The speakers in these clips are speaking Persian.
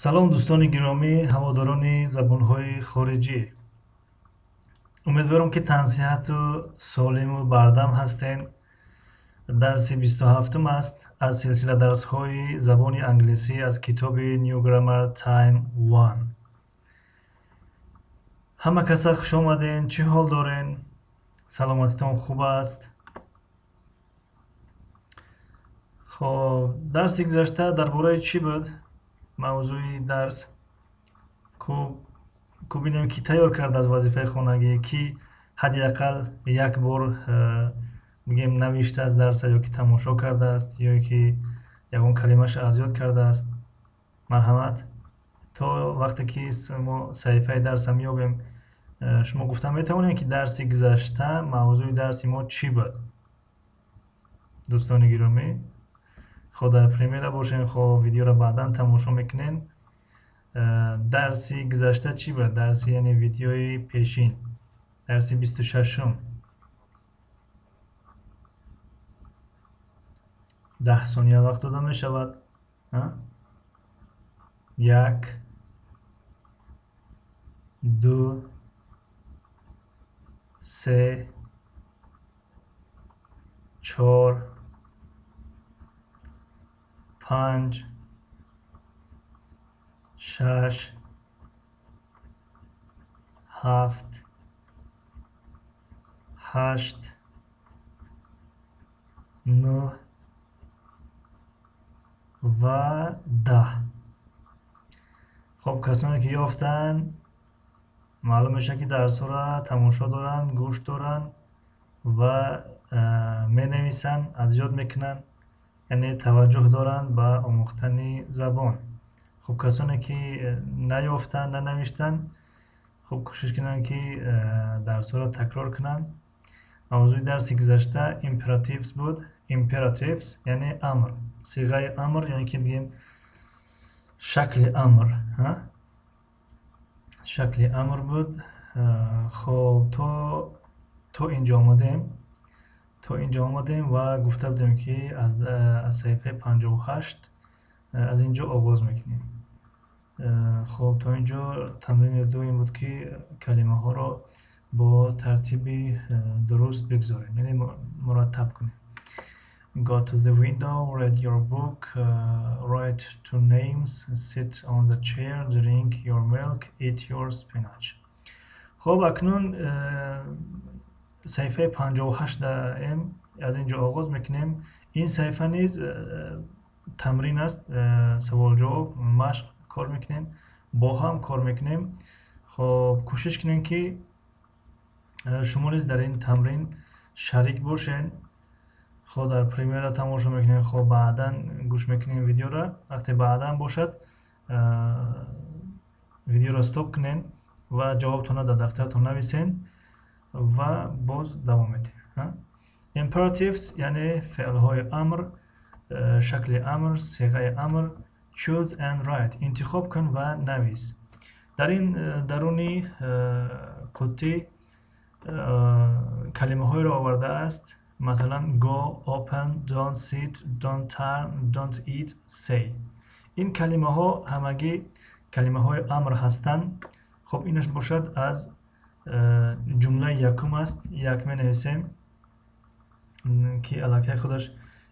салом дӯстони гиромӣ, ҳаводорони забонҳои хориҷӣ. Умедворам ки тансиҳату солиму бардам ҳастед. Дарси 27 аст аз силсила дарсҳои забони англисӣ аз китоби New Grammar Time 1. ҳама каса хуш омаден. Чӣ ҳол дорен? Саломатитон хуб аст? хоб, дарси гузашта дар бораи чӣ буд? мавзӯи дарс бинем ки тайёр кардааст вазифаи хонагӣ, ки ҳадди ақал як бор бигем навиштааст дарса, ё ки тамошо кардааст, ё ки ягон калимаша аз ёд кардааст. Марҳамат, то вақте ки мо саҳифаи дарса меёбем, шумо гуфта метавонед ки дарси гузашта мавзӯи дарси мо чӣ буд? дӯстони гиромӣ, хо дар премера бошен, хо видеоро баъдан тамошо мекунен. дарси гузашта чӣ буд? Дарси яъне видеои пешин, дарси 26. 10 сония вақт дода мешавад. 1 2 3 4 5 6 7 8 9 ва 10. хоб, касоне ки ёфтанд, маълум мешавад ки дарсҳоро тамошо доранд, гӯш доранд ва менависанд, аз ёд мекунанд, яъне таваҷҷӯҳ доранд ба омӯхтани забон. хоб, касоне ки наёфтанд, нанавиштанд, хоб кӯшиш кунанд ки дарсҳоро такрор кунанд. мавзӯи дарси гузашта imperatives буд. Imperatives яъне амр, сиғаи амр, яъне ки бигем шакли амр. шакли амр буд. хоб, то инҷо омадем ва гуфта будем ки аз саҳифаи 58 аз инҷо оғоз мекунем. хоб, то инҷо тамрини дуюм буд ки калимаҳоро бо тартиби дуруст бигзорем, яъне мураттаб кунем. Go to the window, read your book, write 2 names, sit on the chair, drink your milk, eat your spinach. хоб, акнун саҳифаи 58 даем, аз инҷо оғоз мекунем. ин саҳифа низ тамрин аст, саволҷавоб, машқ кор мекунем, бо ҳам кор мекунем. хоб, кӯшиш кунем ки шумо низ дар ин тамрин шарик бошен. хо дар премера тамошо мекунем, хо баъдан гӯш мекунем видеоро. вақте баъдан бошад, видеоро стоп кунен ва ҷавобтонро дар дафтартон нависен ва боз давом медиҳем. Imperatives яъне феълҳои амр, шакли амр, сиғаи амр. Choose and write, интихоб кун ва навис. дар ин даруни қуттӣ калимаҳоеро овардааст. Масалан, go, open, don't sit, don't turn, don't eat, say. ин калимаҳо ҳамагӣ калимаҳои амр ҳастанд. хоб, инаш бошад аз ҷумлаи якум аст. як менависем ки аллакай худаш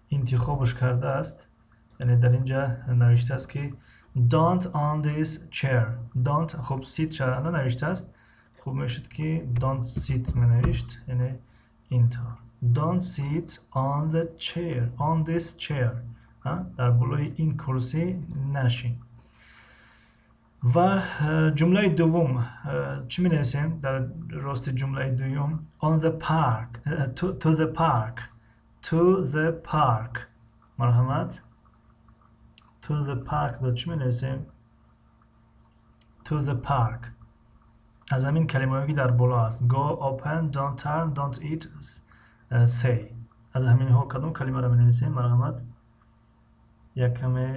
интихобаш кардааст, яъне дар инҷа навиштааст ки don't on this chair. Don't, хоб, sit ша нанавиштааст. хуб мешуд ки don't sit менавишт, яъне интор. Don't sit on the chair, on this chair. дар болои ин курсӣ нашин. ва ҷумлаи дуввум чӣ менависем дар рости ҷумлаи дуюм? On the park, to the park, to the park. марҳамат, to the park дар чӣ менависем? To the park. аз ҳамин калимаҳое ки дар боло аст. Go, open, don't turn, don't eat, say. аз ҳаминҳо кадом калимаро менависем? марҳамат, яккаме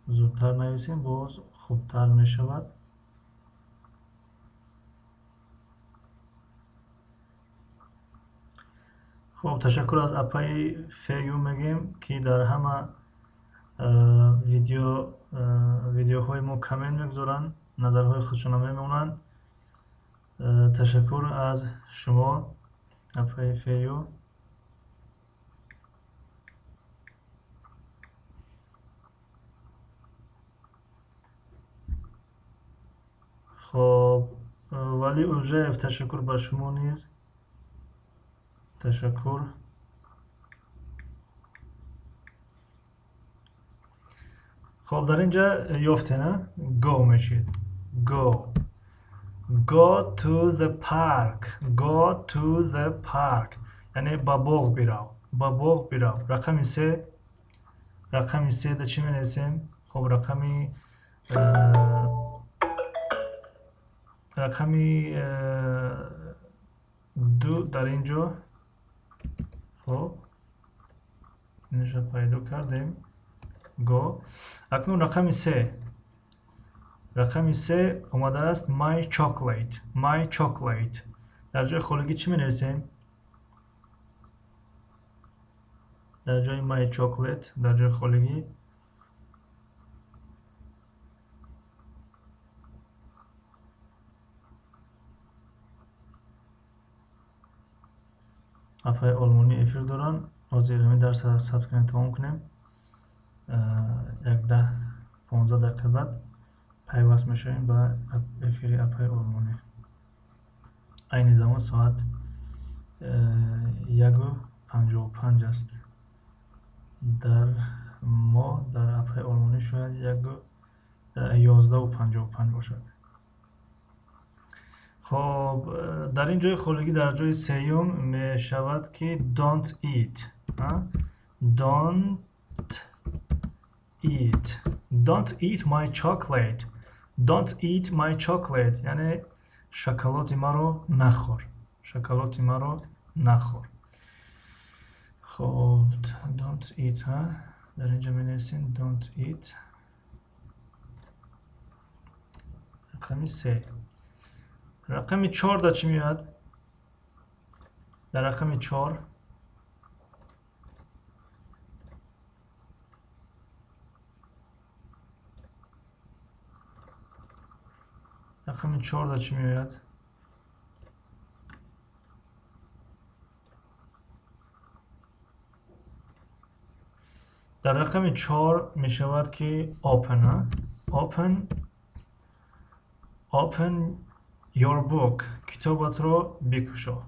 зудтар нависем, боз хубтар мешавад. хоб, ташаккур аз апаи фею мегем ки дар ҳама видеоҳои мо комент мегузоранд, назарҳои худшонро мемонанд. ташаккур аз шумо апаи фею. хоб вали ӯжаев, ташаккур ба шумо низ. ташаккур. خب در اینجا یافتین go میشید go to the park یعنی با باغ بیراو رقمی 3 در چی می نویسیم؟ خب رقمی 2 در اینجا. خب اینجا پیدا کردیم go. اکنون رقمی 3 اومده است my chocolate. در جای خالگی چی می نویسیم؟ در جای my chocolate در جای خالگی افای آلمانی افیر دارن. از این درس ثبت کنیم تمام کنیم. 15 دقیقه بعد پیوست میشیم با افیر اپای آلمانی. این زمان ساعت 1:55 است. در ما در اپای آلمانی شاید 11:55 باشد. خب در این جای خالگی در جای سیوم می شود که don't eat my chocolate یعنی شکلات مرا نخور. خب don't eat در اینجا می نویسیم don't eat. رقمی 3. رقمی 4 در چی میاد؟ در رقمی 4 در چی میاد؟ در رقم 4 می شود که open your book کتابت رو بکشا.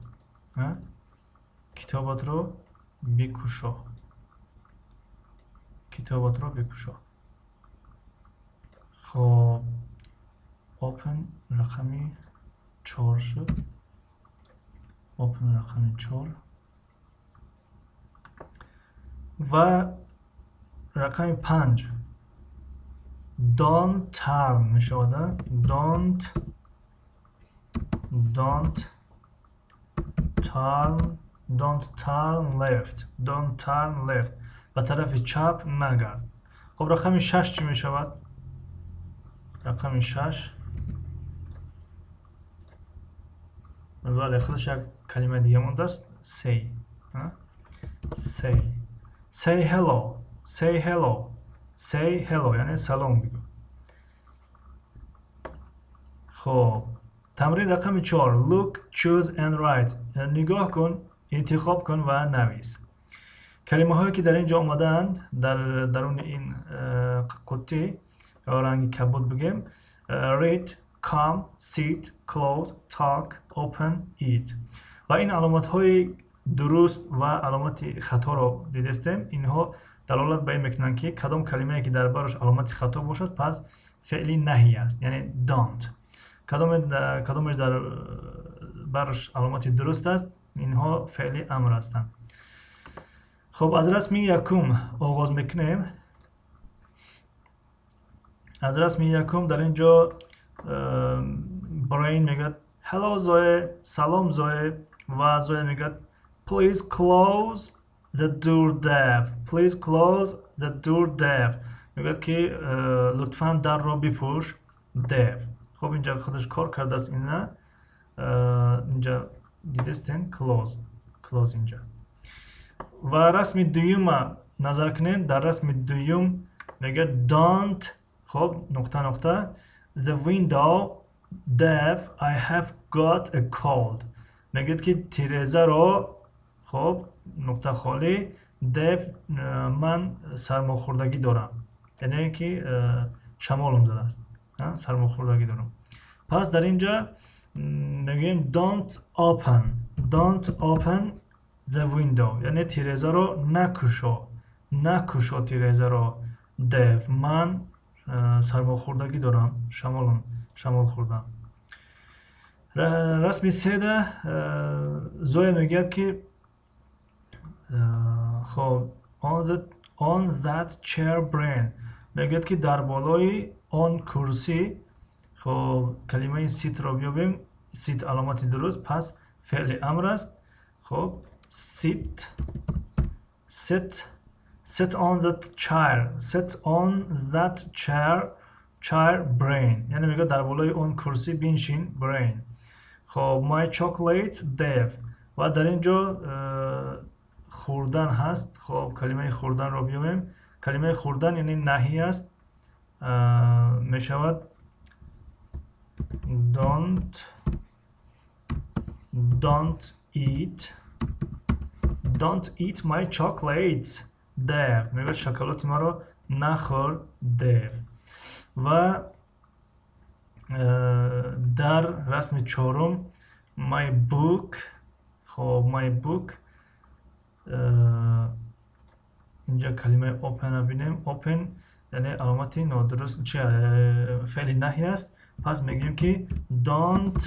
خب open رقمی 4 شد. open رقمی 4 و رقم 5 don't turn می شود. don't turn left به طرف چپ نگرد. خب رقم 6 چی می شود؟ رقم 6 بله خودش یک کلمه دیگه مونده است. say hello یعنی سلام بگو. خب تمرین رقم 4 look choose and write نگاه کن، انتخاب کن و نویس. کلمه هایی که در اینجا آمدند در درون این قطعه یا رنگ کبود بگیم read come sit close talk open eat و این علامت های درست و علامت خطا را دیدستیم. اینها دلالت بر این میکنند که کدام کلمه‌ای که در برش علامت خطا باشد پس فعلی نهی است، یعنی don't. کدامش در برش علامت درست است اینها فعلی امر هستند. خب از رسم یکم آغاز میکنیم. از رسم یکم در اینجا براین میگه hello زوی، سلام زوی و زوی میگه please close the door Dave میگه که لطفاً در را بپوش Dave. خب اینجا خودش کار کرده است. اینجا دیدستین close اینجا. و رسم دویم نظر کنین. در رسم دویم میگه don't. خب نقطه نقطه the window Dave I have got a cold. میگه که تیرزه رو خب نقطه خالی Dave من سرماخوردگی دارم، یعنی که شمالم زده است، سرماخوردگی دارم. پس در اینجا میگیم don't open the window، یعنی تیرزه رو نکشو تیرزه رو Dave من سرماخوردگی دارم، شمال خوردم. رسم 3 زویا میگه که خب on that chair brain، میگه که در بالای آن کرسی. خب کلمه sit رو بیابیم، sit علامتی درست، پس فعل امر است. خب sit on that chair brain، یعنی میگه در بالای اون کرسی بنشین brain. خب my chocolate Dave، و در اینجا خوردن هست. خب کلمه خوردن رو بیابیم، کلمه خوردن یعنی نهی است، می شود don't eat my chocolates Dave، میگه شکلات ما رو نخور Dave. و در رسم 4 my book. خب my book اینجا کلمه open رو بینیم، open یعنی علامتی نادرست فعل نهی است، پس میگیم که don't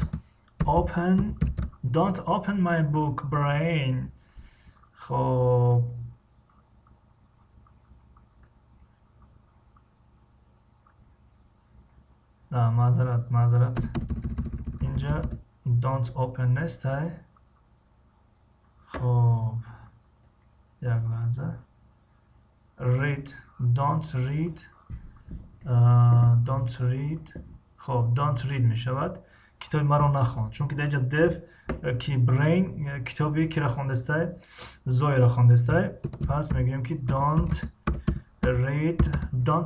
open my book brain. خب نه معذرت اینجا don't open نیست. خب یک لحظه don't read. خب don't read می شود کتاب ما رو نخوان، چون که در اینجا دف که brain کتابی که را خوانده است، زوی را خوانده است، پس میگیم که don't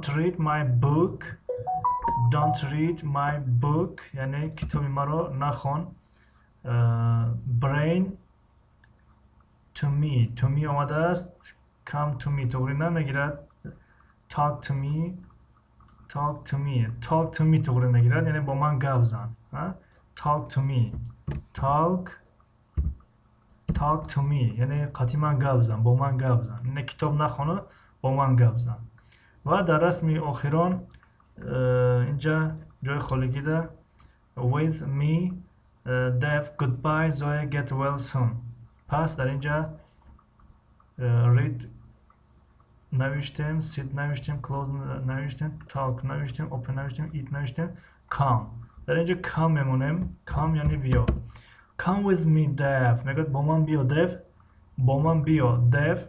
read my book یعنی کتاب ما رو نخوان. brain to me آمده است، come to me طوری نمیگیرد، talk to me طوری میگیرد، یعنی با من گپ زن. talk to me یعنی قاطی من گپ زن، با من گپ زن، یعنی کتاب نخوانه با من گپ زن. و در رسم آخران اینجا جای خالگی ده with me Dave goodbye Zoe get well soon. پس در اینجا read نوشتیم، sit نوشتیم، close نوشتیم، talk نوشتیم، open نوشتیم، eat نوشتیم، come. در اینجا come میمونیم، come یعنی بیا. come with me Dave، میگه با من بیا Dave.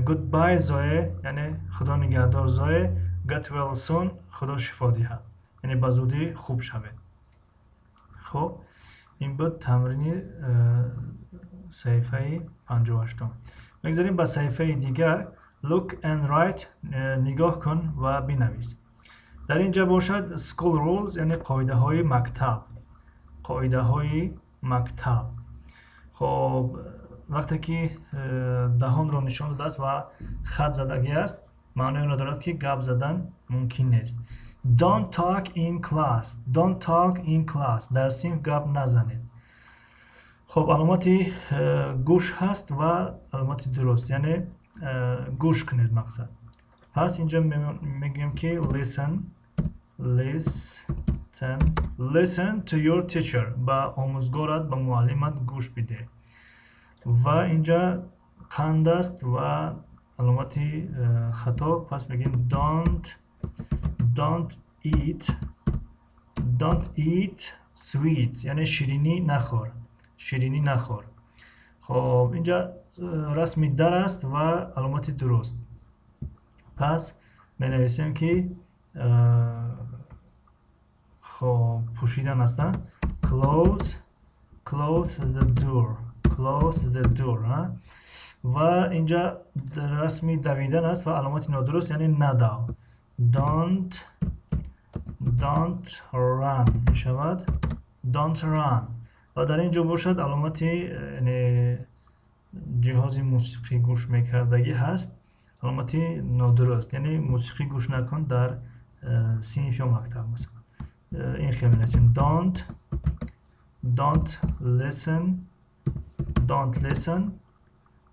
goodbye Zoe یعنی خدا نگهدار Zoe. get well soon خدا شفا دهد، یعنی به زودی خوب شوید. خب این بود تمرین صفحه 58. میگذاریم به صفحه دیگر. look and write نگاه کن و بنویس. در اینجا باشد school rules یعنی قاعده های مکتب. خب وقتی که دهان رو نشان داده است و خط زدگی است، معنی اون دارد که گپ زدن ممکن نیست. don't talk in class در صنف گپ نزنید. خب علامتی گوش هست و علامتی درست، یعنی گوش کنید مقصد. پس اینجا میگیم که listen to your teacher، با آموزگارت با معلمت گوش بده. و اینجا قند است و علامتی خطا، پس میگیم don't eat sweets یعنی شیرینی نخور. خب اینجا رسمی در است و علامتی درست، پس می نویسیم که خب پوشیدن هستن. close the door و اینجا رسمی دویدن است و علامت نادرست یعنی ندو. don't run می شود don't run. و در اینجا باشد علامتی یعنی جهاز موسیقی گوش میکردگی هست، علامتی نادرست یعنی موسیقی گوش نکن در صنف یا مکتب. مثلا این خیلی نسیم don't listen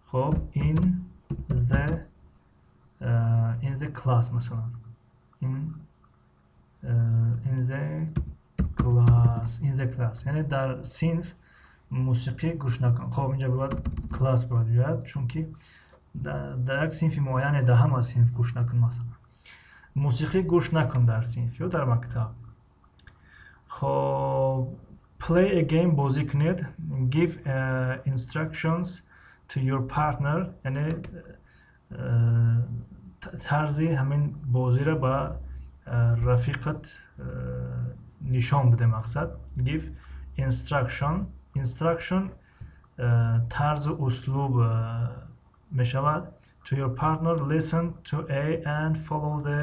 خب in the class مثلا in the class یعنی در صنف موسیقی گوش نکن. خب اینجا باید کلاس باید بیاد چون که در یک صنف معین ده هم از صنف گوش نکن. مثلا موسیقی گوش نکن در صنف یا در مکتب. خب play a game بازی کنید. give instructions to your partner یعنی طرزی همین بازی را با رفیقت نشان بده. مقصد give instruction طرز اسلوب می شود. to your partner listen to A and follow the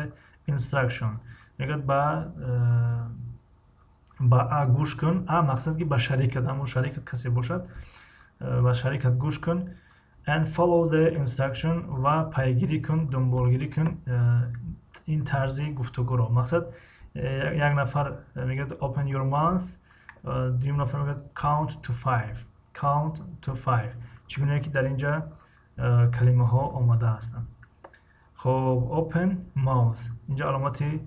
instruction میگه با A گوش کن. A مقصد که با شریکت، همون شریکت کسی باشد با شریکت گوش کن. and follow the instruction و پیگیری کن، دنبالگیری کن این طرزی گفتگو رو. مقصد یک نفر میگه open your mouth، دویم نفر میگه count to 5 چگونه که در اینجا کلمه ها آمده هستند. خب open mouth اینجا علامتی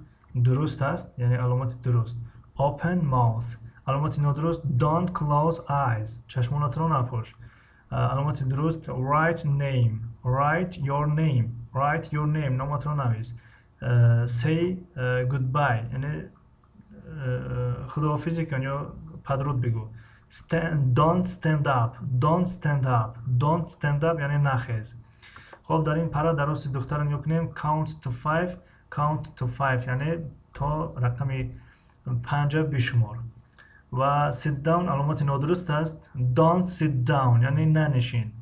درست است یعنی علامتی درست. open mouth علامتی نادرست don't close eyes چشمانت رو نپوش. علامتی درست write your name نامت رو نویس. say goodbye یعنی خداحافظی کن یا پدرود بگو. don't stand up یعنی نخیز. خب در این پرا درست دختر رو کنیم count to 5 یعنی تا رقم 5 بشمار. و sit down علامت نادرست است don't sit down یعنی ننشین.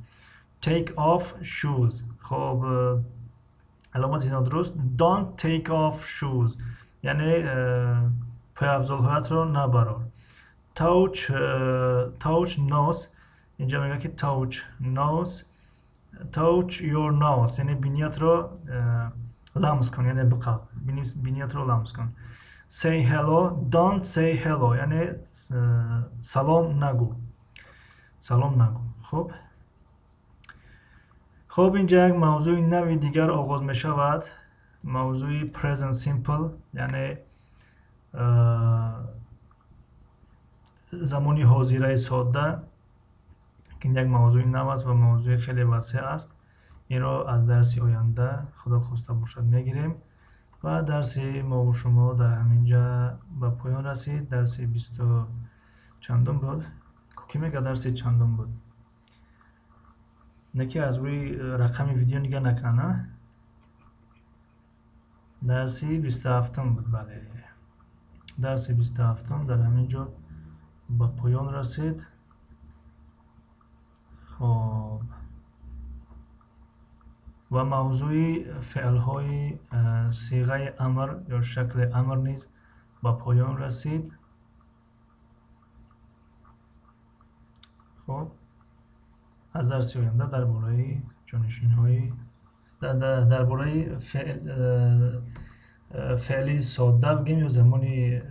take off shoes خب علامت نادرست don't take off shoes یعنی پایافزال‌هایت رو نبرار. touch nose اینجا میگه که touch your nose یعنی بینیت رو لمس کن یعنی بقاب بینیت رو لمس کن. say hello don't say hello یعنی سلام نگو. خب اینجا یک موضوع نوی دیگر آغاز می شود، موضوع present simple یعنی زمانی حاضره ساده که یک موضوع نو است و موضوع خیلی وسیع است. این را از درس آینده خدا خواسته باشد میگیریم و درس ما و شما در همینجا به پایان رسید. درس 20 چندم بود؟ کی میگه درس چندم بود؟ نکی از روی رقم ویدیو نگاه نکنه. درس 27 بود. بله درس 27 در همینجا به پایان رسید. خب و موضوع فعل‌های صیغه امر یا شکل امر نیز به پایان رسید. خب از درس آینده درباره جانشین‌های درباره فعلی ساده بگیم یا زمانی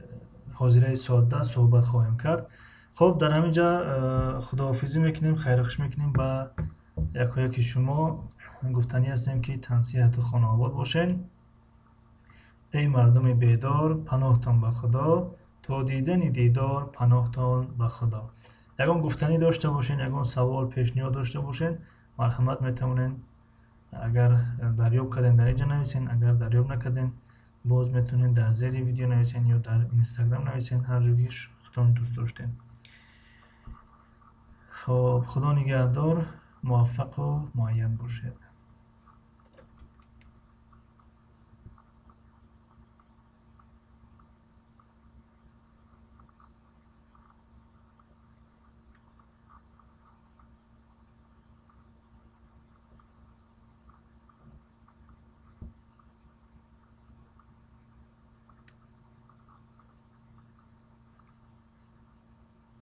حاضره ساده صحبت خواهیم کرد. خب در همینجا خداحافظی میکنیم، خیرخش میکنیم با یکی شما. گفتنی هستیم که تنصیحت خانه آباد باشین. ای مردم بیدار پناهتان به خدا، تا دیدن دیدار پناهتان به خدا. یکان گفتنی داشته باشین، یکان سوال پیشنهاد داشته باشین، مرحمت میتونین اگر دریاب کردین در اینجا نویسین، اگر دریاب نکردین باز میتونین در زیر ویدیو نویسین یا در اینستاگرام نویسین، هر جوری خودتون دوست داشتین. خب خدا نگهدار، موفق و معین باشید.